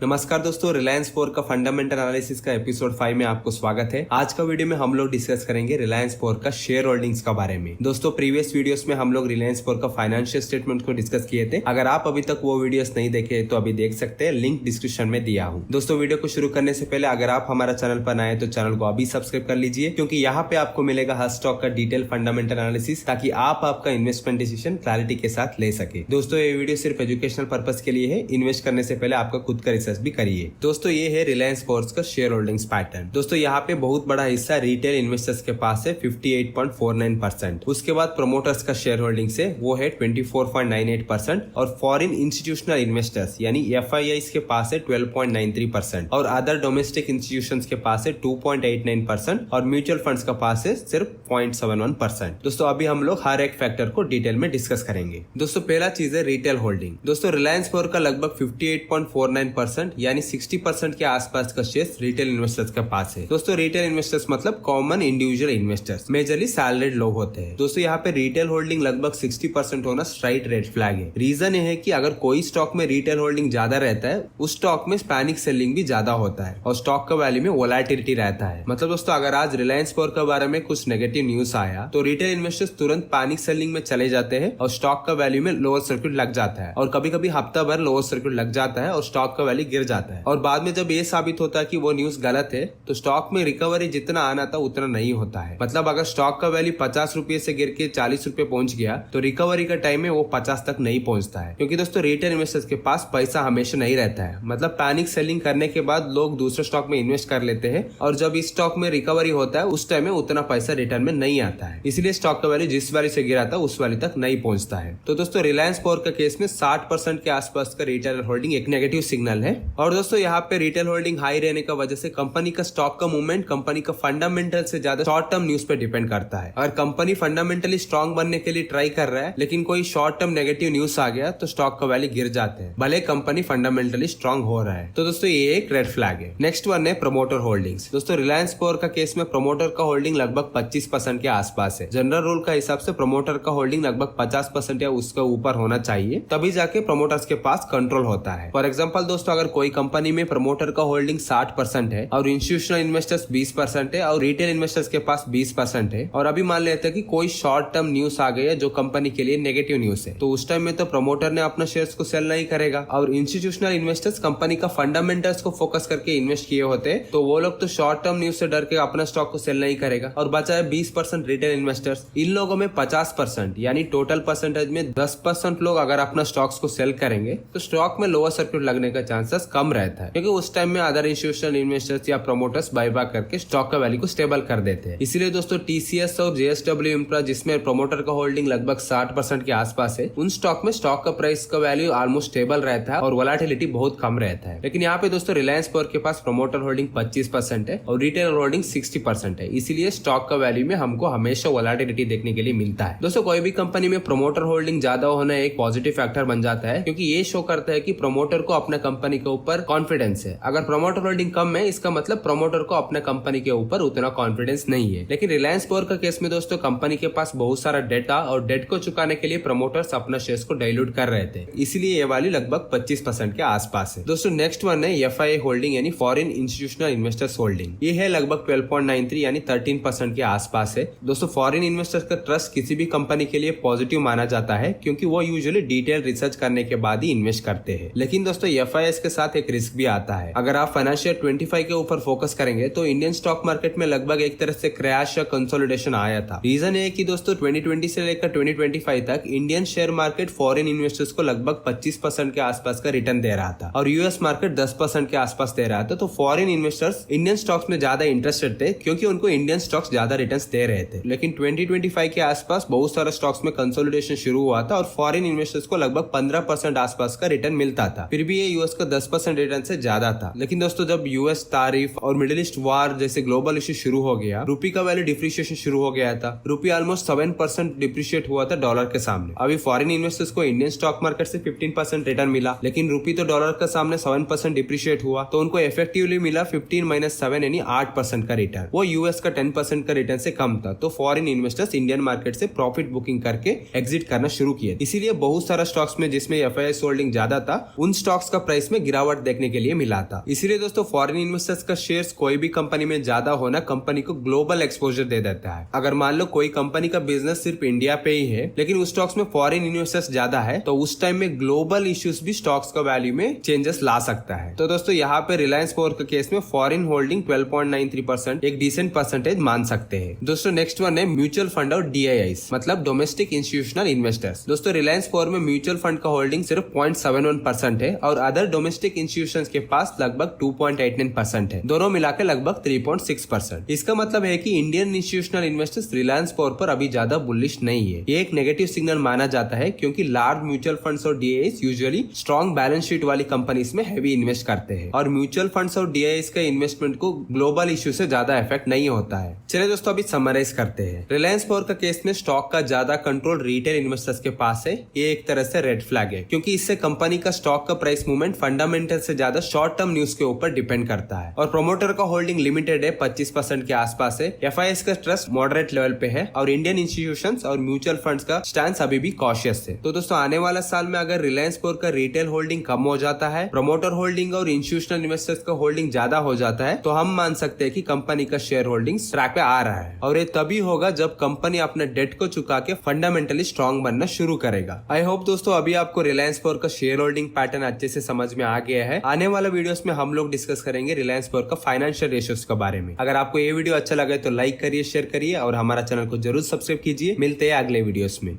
नमस्कार दोस्तों, रिलायंस 4 का फंडामेंटल एनालिसिस का एपिसोड 5 में आपको स्वागत है। आज का वीडियो में हम लोग डिस्कस करेंगे रिलायंस 4 का शेयर होल्डिंग्स का बारे में। दोस्तों, प्रीवियस वीडियोस में हम लोग रिलायंस 4 का फाइनेंशियल स्टेटमेंट को डिस्कस किए थे। अगर आप अभी तक वो वीडियोस नहीं देखे तो अभी देख सकते हैं, लिंक डिस्क्रिप्शन में दिया हूँ। दोस्तों, वीडियो को शुरू करने से पहले अगर आप हमारा चैनल पर नए तो चैनल को अभी सब्सक्राइब कर लीजिए, क्योंकि यहाँ पे आपको मिलेगा हर स्टॉक का डिटेल फंडामेंटल एनालिसिस, ताकि आप आपका इन्वेस्टमेंट डिसीजन क्लैरिटी के साथ ले सके। दोस्तों, ये वीडियो सिर्फ एजुकेशनल पर्पज के लिए है। इन्वेस्ट करने से पहले आपका खुद का रिसर्च भी करिए। दोस्तों, ये है रिलायंस 4 का शेयर होल्डिंग्स पैटर्न। दोस्तों, यहाँ पे बहुत बड़ा हिस्सा रिटेल इन्वेस्टर्स के पास है 58.49%। उसके बाद प्रोमोटर्स का शेयर होल्डिंग्स है वो है 24.98% और फॉरेन इंस्टीट्यूशनल इन्वेस्टर्स यानी FIIs के पास है 12.93% और अदर डोमेस्टिक इंस्टीट्यूशंस के पास है 2.89% और म्यूचुअल फंड्स का पास है सिर्फ 0.71%। दोस्तों, अभी हम लोग हर एक फैक्टर को डिटेल में डिस्कस करेंगे। दोस्तों, पहला चीज है रिटेल होल्डिंग। दोस्तों, रिलायंस 4 का लगभग 58.49% यानी 60% के आसपास का शेयर रिटेल इन्वेस्टर्स के पास है। दोस्तों, रिटेल इन्वेस्टर्स मतलब common individual investors, majorly salaried लोग होते हैं। दोस्तों, यहाँ पे रिटेल होल्डिंग लगभग 60% होना स्ट्राइट रेड फ्लैग है। रीजन ये है कि अगर कोई स्टॉक में रिटेल होल्डिंग ज्यादा रहता है, उस स्टॉक में पैनिक सेलिंग भी ज्यादा होता है और स्टॉक का वैल्यू में वोलेटिलिटी रहता है। मतलब दोस्तों, अगर आज रिलायंस 4 के बारे में कुछ नेगेटिव न्यूज आया तो रिटेल इन्वेस्टर्स तुरंत पैनिक सेलिंग में चले जाते हैं और स्टॉक का वैल्यू में लोअर सर्किट लग जाता है और कभी कभी हफ्ता भर लोअर सर्किट लग जाता है और स्टॉक का वैल्यू गिर जाता है। और बाद में जब ये साबित होता है कि वो न्यूज गलत है तो स्टॉक में रिकवरी जितना आना था उतना नहीं होता है। मतलब अगर स्टॉक का वैल्यू 50 रुपए से गिर के 40 रुपए पहुंच गया तो रिकवरी का टाइम में वो 50 तक नहीं पहुंचता है, क्योंकि दोस्तों रिटेल इन्वेस्टर्स के पास पैसा हमेशा नहीं रहता है। मतलब पैनिक सेलिंग करने के बाद लोग दूसरे स्टॉक में इन्वेस्ट कर लेते हैं और जब इस स्टॉक में रिकवरी होता है उस टाइम में उतना पैसा रिटर्न में नहीं आता है, इसलिए स्टॉक का वैल्यू जिस वैल्यू से गिरा था उस वैल्यू तक नहीं पहुंचता है। तो दोस्तों, रिलायंस 4 का केस में 60% के आसपास का रिटेल होल्डिंग एक नेगेटिव सिग्नल है। और दोस्तों, यहाँ पे रिटेल होल्डिंग हाई रहने का वजह से कंपनी का स्टॉक का मूवमेंट कंपनी का फंडामेंटल से ज्यादा शॉर्ट टर्म न्यूज पे डिपेंड करता है। अगर कंपनी फंडामेंटली स्ट्रांग बनने के लिए ट्राई कर रहा है लेकिन कोई शॉर्ट टर्म नेगेटिव न्यूज आ गया तो स्टॉक का वैल्यू गिर जाते हैं, भले कंपनी फंडामेंटली स्ट्रांग हो रहा है। तो दोस्तों, ये एक रेड फ्लैग है। नेक्स्ट वन है प्रमोटर होल्डिंग्स। दोस्तों, रिलायंस 4 का केस में प्रमोटर का होल्डिंग लगभग 25% के आसपास है। जनरल रूल का हिसाब से प्रमोटर का होल्डिंग लगभग 50% या उसके ऊपर होना चाहिए, तभी जाके प्रमोटर्स के पास कंट्रोल होता है। फॉर एग्जाम्पल दोस्तों, अगर कोई कंपनी में प्रमोटर का होल्डिंग 60% है और इंस्टीट्यूशनल इन्वेस्टर्स 20% है और रिटेल इन्वेस्टर्स के पास 20% है, और अभी मान लेते हैं कि कोई शॉर्ट टर्म न्यूज आ गया जो कंपनी के लिए नेगेटिव न्यूज है, तो उस टाइम में तो प्रमोटर ने अपना शेयर्स को सेल नहीं करेगा और इंस्टीट्यूशनल इन्वेस्टर्स कंपनी का फंडामेंटल्स को फोकस करके इन्वेस्ट किए होते हैं, तो वो लोग तो शॉर्ट टर्म न्यूज से डर के अपना स्टॉक को सेल नहीं करेगा। और बचा है 20% रिटेल इन्वेस्टर्स। इन लोगों में 50% यानी टोटल परसेंटेज में 10% लोग अगर अपना स्टॉक्स को सेल करेंगे तो स्टॉक में लोअर सर्किट लगने का चांसेस कम रहता है, क्योंकि उस टाइम में अदर इंस्टीट्यूशनल इन्वेस्टर्स या प्रोमोटर्स बायबैक करके स्टॉक का वैल्यू को स्टेबल कर देते हैं। इसलिए दोस्तों, TCS और JSW इंफ्रा जिसमें प्रोमोटर का होल्डिंग लगभग 60% के आसपास है, उन स्टॉक में स्टॉक का प्राइस का वैल्यू ऑलमोस्ट स्टेबल रहता है और वोलेटिलिटी बहुत कम रहता है। लेकिन यहाँ पे दोस्तों रिलायंस 4 के पास प्रोमोटर होल्डिंग 25% है और रिटेल होल्डिंग 60% है, इसीलिए स्टॉक का वैल्यू में हमको हमेशा वोलेटिलिटी देखने के लिए मिलता है। दोस्तों, कोई भी कंपनी में प्रोमोटर होल्डिंग ज्यादा होना एक पॉजिटिव फैक्टर बन जाता है, क्योंकि ये शो करता है कि प्रोमोटर को अपने कंपनी के ऊपर कॉन्फिडेंस है। अगर प्रोमोटर होल्डिंग कम है, इसका मतलब प्रोमोटर को अपने कंपनी के ऊपर उतना कॉन्फिडेंस नहीं है। लेकिन रिलायंस 4 का केस में दोस्तों, कंपनी के पास बहुत सारा डेट था और डेट को चुकाने के लिए प्रमोटर्स अपना शेयर्स को डाइल्यूट कर रहे थे, इसलिए ये वाली लगभग 25% के आसपास है। दोस्तों, नेक्स्ट वन है FII होल्डिंग यानी फॉरेन इंस्टीट्यूशनल इन्वेस्टर्स होल्डिंग। ये है लगभग 12.93 यानी 13% के आसपास है। दोस्तों, फॉरेन इन्वेस्टर्स का ट्रस्ट किसी भी कंपनी के लिए पॉजिटिव माना जाता है, क्योंकि वो यूजुअली डिटेल रिसर्च करने के बाद ही इन्वेस्ट करते हैं। लेकिन दोस्तों, FIIs के साथ एक रिस्क भी आता है। अगर आप फाइनेंशियल 25 के ऊपर फोकस करेंगे तो इंडियन स्टॉक मार्केट में लगभग एक तरह से क्रैश या कंसोलिडेशन आया था। रीजन है कि दोस्तों 2020 से लेकर 2025 तक Indian share market foreign investors को लगभग 25% के आसपास का रिटर्न दे रहा था और यूएस मार्केट 10% के आसपास दे रहा था। तो फॉरेन इन्वेस्टर्स इंडियन स्टॉक्स में ज्यादा इंटरेस्टेड थे, क्योंकि उनको इंडियन स्टॉक्स ज्यादा रिटर्न्स दे रहे थे। लेकिन 2025 के आसपास बहुत सारे स्टॉक्स में कंसोलिडेशन शुरू हुआ था और फॉरेन इन्वेस्टर्स को लगभग 15% आसपास का रिटर्न मिलता था। फिर भी ये यूएस का 10% रिटर्न से ज्यादा था। लेकिन दोस्तों, जब यूएस तारीफ और मिडिल ईस्ट वार जैसे ग्लोबल इश्यू शुरू हो गया, रूपी का वैल्यू डिप्रिशिएशन शुरू हो गया था। रूपी ऑलमोस्ट 7% डिप्रिशिएट हुआ था डॉलर के सामने। अभी फॉरेन इन्वेस्टर्स को इंडियन स्टॉक मार्केट से 15% रिटर्न मिला, लेकिन रूपी तो डॉलर के सामने 7% डिप्रिशिएट हुआ, तो उनको इफेक्टिवली मिला 15-7 यानी 8% का रिटर्न। वो यूएस का 10% का रिटर्न से कम था। तो फॉरेन इन्वेस्टर्स इंडियन मार्केट से प्रॉफिट बुकिंग करके एग्जिट करना शुरू किए। इसीलिए बहुत सारा स्टॉक्स में जिसमें FII होल्डिंग ज्यादा था, उन स्टॉक्स का प्राइस में गिरावट देखने के लिए मिला था। इसीलिए दोस्तों फॉरेन इन्वेस्टर्स का शेयर्स कोई भी कंपनी में ज्यादा होना कंपनी को ग्लोबल एक्सपोजर दे देता है। अगर मान लो कोई कंपनी का बिजनेस सिर्फ इंडिया पे ही है लेकिन उस स्टॉक्स में फॉरेन इन्वेस्टर्स ज्यादा है तो उस टाइम में ग्लोबल इश्यूज भी स्टॉक्स का वैल्यू में चेंजेस ला सकता है। तो दोस्तों यहाँ पे रिलायंस पावर के केस में फॉरेन होल्डिंग 12.93% एक डिसेंट परसेंटेज मान सकते हैं। दोस्तों नेक्स्ट वन है म्यूचुअल फंड और DIIs मतलब डोमेस्टिक इंस्टीट्यूशनल इन्वेस्टर्स। दोस्तों रिलायंस पावर में म्यूचुअल फंड का होल्डिंग सिर्फ 0.71% है और अदर डोमेस्टिक इंस्टीट्यूशंस के पास लगभग 2.89% है, दोनों मिला के लगभग 3.6%। इसका मतलब है कि Indian institutional investors Reliance power पर अभी ज्यादा बुलिश नहीं है। ये एक नेगेटिव सिग्नल माना जाता है क्योंकि लार्ज म्यूचुअल फंड्स और DIIs usually strong balance sheet वाली कंपनीज में हैवी इन्वेस्ट करते हैं और म्यूचुअल फंड्स और DIIs का इन्वेस्टमेंट को ग्लोबल इश्यू से ज्यादा इफेक्ट नहीं होता है। चलिए दोस्तों अभी समराइज करते हैं। रिलायंस पावर का केस में स्टॉक का ज्यादा कंट्रोल रिटेल इन्वेस्टर्स के पास है। ये एक तरह से रेड फ्लैग है क्योंकि इससे कंपनी का स्टॉक का प्राइस मूवमेंट फंडामेंटल से ज्यादा शॉर्ट टर्म न्यूज के ऊपर डिपेंड करता है। और प्रोमोटर का होल्डिंग लिमिटेड है, 25% के आसपास है। FIS का ट्रस्ट मॉडरेट लेवल पे है और इंडियन इंस्टीट्यूशंस और म्यूचुअल फंड्स का स्टैंड अभी भी कॉशियस है। तो दोस्तों आने वाला साल में अगर रिलायंस पावर का रिटेल होल्डिंग कम हो जाता है, प्रमोटर होल्डिंग और इंस्टीट्यूशनल इन्वेस्टर्स का होल्डिंग ज्यादा हो जाता है तो हम मान सकते हैं कि कंपनी का शेयर होल्डिंग ट्रैक पे आ रहा है। और ये तभी होगा जब कंपनी अपने डेट को चुका के फंडामेंटली स्ट्रॉन्ग बनना शुरू करेगा। आई होप दोस्तों अभी आपको रिलायंस पावर का शेयर होल्डिंग पैटर्न अच्छे से समझ में आ गया है। आने वाला वीडियोस में हम लोग डिस्कस करेंगे रिलायंस पावर का फाइनेंशियल रेशियोज के बारे में। अगर आपको ये वीडियो अच्छा लगे तो लाइक करिए, शेयर करिए और हमारा चैनल को जरूर सब्सक्राइब कीजिए। मिलते हैं अगले वीडियोस में।